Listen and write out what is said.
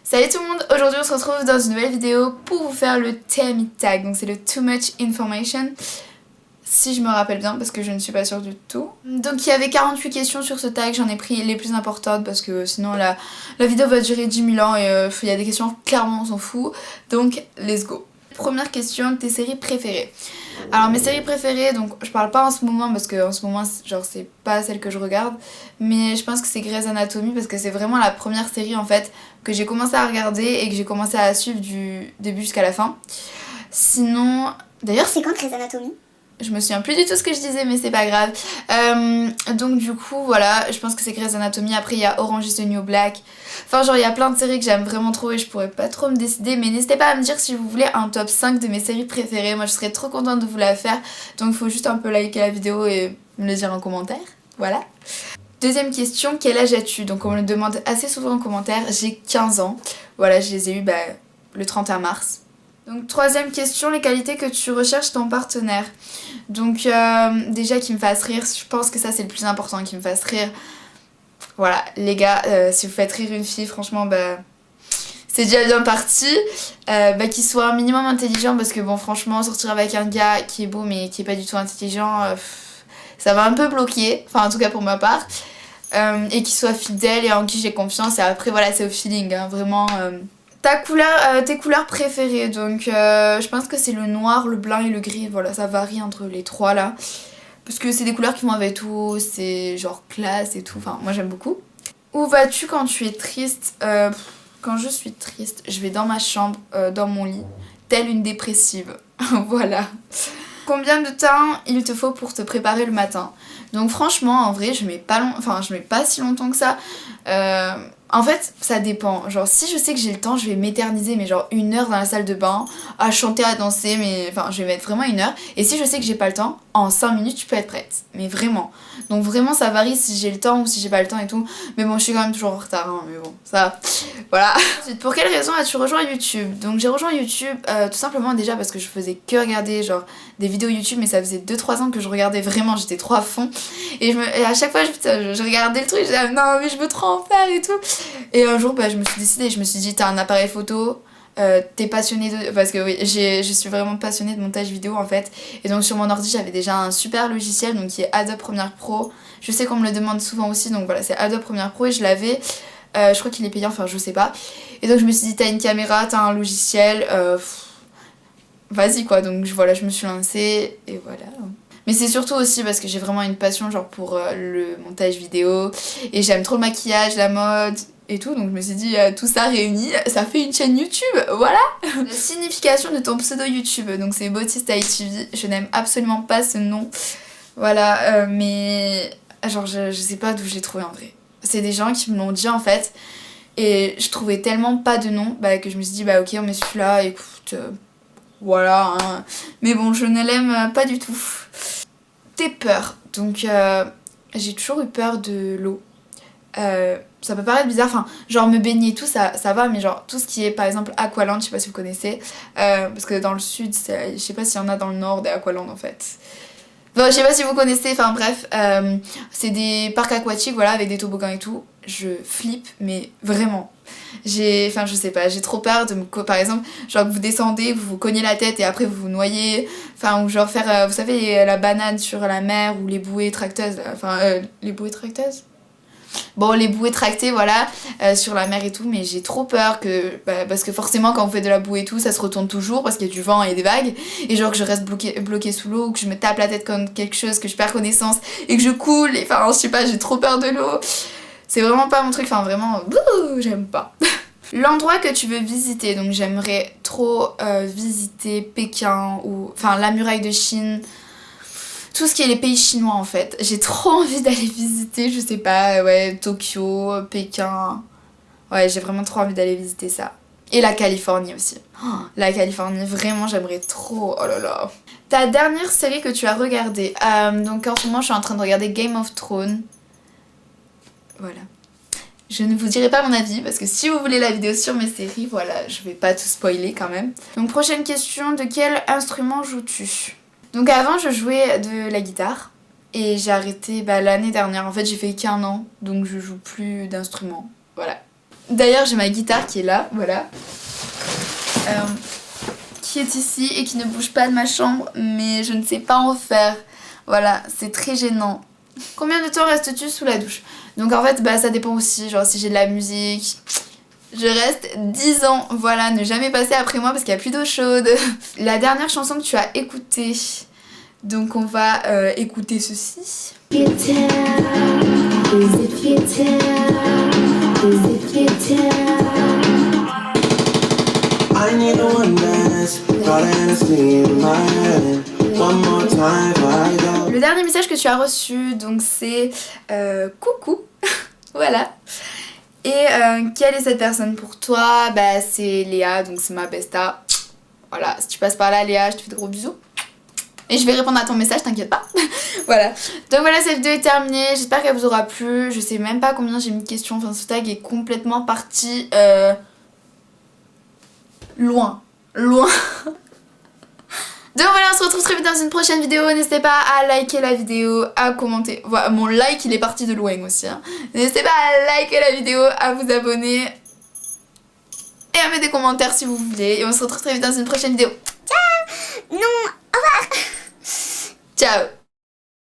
Salut tout le monde, aujourd'hui on se retrouve dans une nouvelle vidéo pour vous faire le TMI tag, donc c'est le Too Much Information, si je me rappelle bien parce que je ne suis pas sûre du tout. Donc il y avait 48 questions sur ce tag, j'en ai pris les plus importantes parce que sinon la vidéo va durer 10 000 ans et il y a des questions clairement on s'en fout, donc let's go. Première question, tes séries préférées. Alors mes séries préférées, donc je parle pas en ce moment parce que en ce moment genre c'est pas celle que je regarde, mais je pense que c'est Grey's Anatomy parce que c'est vraiment la première série en fait que j'ai commencé à regarder et que j'ai commencé à suivre du début jusqu'à la fin. Sinon, d'ailleurs c'est quand Grey's Anatomy? Je me souviens plus du tout ce que je disais mais c'est pas grave. Donc du coup voilà, je pense que c'est Grey's Anatomy. Après il y a Orange is the New Black. Enfin genre il y a plein de séries que j'aime vraiment trop et je pourrais pas trop me décider. Mais n'hésitez pas à me dire si vous voulez un top 5 de mes séries préférées. Moi je serais trop contente de vous la faire. Donc il faut juste un peu liker la vidéo et me le dire en commentaire. Voilà. Deuxième question, quel âge as-tu? Donc on me le demande assez souvent en commentaire. J'ai 15 ans. Voilà, je les ai eu le 31 mars. Donc troisième question, les qualités que tu recherches ton partenaire. Donc déjà qu'il me fasse rire, je pense que ça c'est le plus important, qu'il me fasse rire. Voilà les gars, si vous faites rire une fille franchement c'est déjà bien parti. Qu'il soit un minimum intelligent parce que bon franchement sortir avec un gars qui est beau mais qui est pas du tout intelligent, ça va un peu bloquer, enfin en tout cas pour ma part. Et qu'il soit fidèle et en qui j'ai confiance et après voilà c'est au feeling hein, vraiment. Tes couleurs préférées, donc je pense que c'est le noir, le blanc et le gris, voilà ça varie entre les trois là. Parce que c'est des couleurs qui vont avec tout, c'est genre classe et tout, enfin moi j'aime beaucoup. Où vas-tu quand tu es triste? Quand je suis triste, je vais dans ma chambre, dans mon lit, telle une dépressive, voilà. Combien de temps il te faut pour te préparer le matin? Donc franchement en vrai je mets pas si longtemps que ça. En fait ça dépend, genre si je sais que j'ai le temps je vais m'éterniser mais genre 1 heure dans la salle de bain à chanter, à danser, mais enfin je vais mettre vraiment 1 heure. Et si je sais que j'ai pas le temps, en 5 minutes je peux être prête, mais vraiment. Donc vraiment ça varie si j'ai le temps ou si j'ai pas le temps et tout, mais bon je suis quand même toujours en retard hein, mais bon ça voilà. Ensuite, pour quelle raison as-tu rejoint YouTube? Donc j'ai rejoint YouTube tout simplement déjà parce que je faisais que regarder genre des vidéos YouTube, mais ça faisait 2-3 ans que je regardais vraiment, j'étais trop à fond et à chaque fois je regardais le truc, je disais non mais je veux trop en faire et tout. Et un jour je me suis décidée, je me suis dit t'as un appareil photo, t'es passionnée de... Parce que oui, je suis vraiment passionnée de montage vidéo en fait. Et donc sur mon ordi j'avais déjà un super logiciel donc qui est Adobe Premiere Pro. Je sais qu'on me le demande souvent aussi, donc voilà c'est Adobe Premiere Pro et je l'avais. Je crois qu'il est payant, enfin je sais pas. Et donc je me suis dit t'as une caméra, t'as un logiciel, vas-y quoi. Donc voilà, je me suis lancée et voilà. Mais c'est surtout aussi parce que j'ai vraiment une passion genre pour le montage vidéo et j'aime trop le maquillage, la mode et tout, donc je me suis dit tout ça réuni, ça fait une chaîne YouTube, voilà. La signification de ton pseudo YouTube, donc c'est Bautista TV, je n'aime absolument pas ce nom, voilà, mais genre je sais pas d'où je l'ai trouvé en vrai. C'est des gens qui me l'ont dit en fait, et je trouvais tellement pas de nom que je me suis dit ok on met celui-là, écoute, voilà, hein. Mais bon je ne l'aime pas du tout. Tes peurs, donc j'ai toujours eu peur de l'eau. Ça peut paraître bizarre, enfin genre me baigner et tout ça va, mais genre tout ce qui est par exemple Aqualand, je sais pas si vous connaissez, parce que dans le sud, je sais pas s'il y en a dans le nord des Aqualand en fait. Bon, je sais pas si vous connaissez, enfin bref, c'est des parcs aquatiques voilà avec des toboggans et tout, je flippe mais vraiment. Je sais pas, j'ai trop peur de par exemple, genre que vous descendez, vous vous cognez la tête et après vous vous noyez, enfin ou genre faire, vous savez la banane sur la mer ou les bouées tracteuses, les bouées tracteuses? Bon les bouées tractées voilà sur la mer et tout, mais j'ai trop peur que parce que forcément quand on fait de la bouée et tout ça se retourne toujours parce qu'il y a du vent et des vagues et genre que je reste bloquée sous l'eau ou que je me tape la tête contre quelque chose, que je perds connaissance et que je coule, et enfin je sais pas, j'ai trop peur de l'eau, c'est vraiment pas mon truc, enfin vraiment j'aime pas. L'endroit que tu veux visiter, donc j'aimerais trop visiter Pékin ou enfin la muraille de Chine, tout ce qui est les pays chinois en fait. J'ai trop envie d'aller visiter, je sais pas, ouais, Tokyo, Pékin. Ouais, j'ai vraiment trop envie d'aller visiter ça. Et la Californie aussi. Oh, la Californie, vraiment j'aimerais trop, oh là là. Ta dernière série que tu as regardée, donc en ce moment je suis en train de regarder Game of Thrones. Voilà. Je ne vous dirai pas mon avis parce que si vous voulez la vidéo sur mes séries, voilà, je vais pas tout spoiler quand même. Donc prochaine question, de quel instrument joues-tu? Donc avant je jouais de la guitare et j'ai arrêté l'année dernière, en fait j'ai fait qu'1 an donc je joue plus d'instruments, voilà. D'ailleurs j'ai ma guitare qui est là, voilà. Qui est ici et qui ne bouge pas de ma chambre, mais je ne sais pas en faire. Voilà, c'est très gênant. Combien de temps restes-tu sous la douche? Donc en fait bah ça dépend aussi, genre si j'ai de la musique, je reste 10 ans, voilà, ne jamais passer après moi parce qu'il n'y a plus d'eau chaude. La dernière chanson que tu as écoutée, donc on va écouter ceci. Le dernier message que tu as reçu, donc c'est coucou, voilà. Et quelle est cette personne pour toi? Bah c'est Léa, donc c'est ma besta. Voilà, si tu passes par là Léa, je te fais de gros bisous. Et je vais répondre à ton message, t'inquiète pas. Voilà. Donc voilà, cette vidéo est terminée. J'espère qu'elle vous aura plu. Je sais même pas combien j'ai mis de questions. Enfin, ce tag est complètement parti loin. Loin. Donc voilà, on se retrouve très vite dans une prochaine vidéo. N'hésitez pas à liker la vidéo, à commenter. Voilà, mon like, il est parti de loin aussi. Hein. N'hésitez pas à liker la vidéo, à vous abonner. Et à mettre des commentaires si vous voulez. Et on se retrouve très vite dans une prochaine vidéo. Ciao. Non, au revoir. Ciao.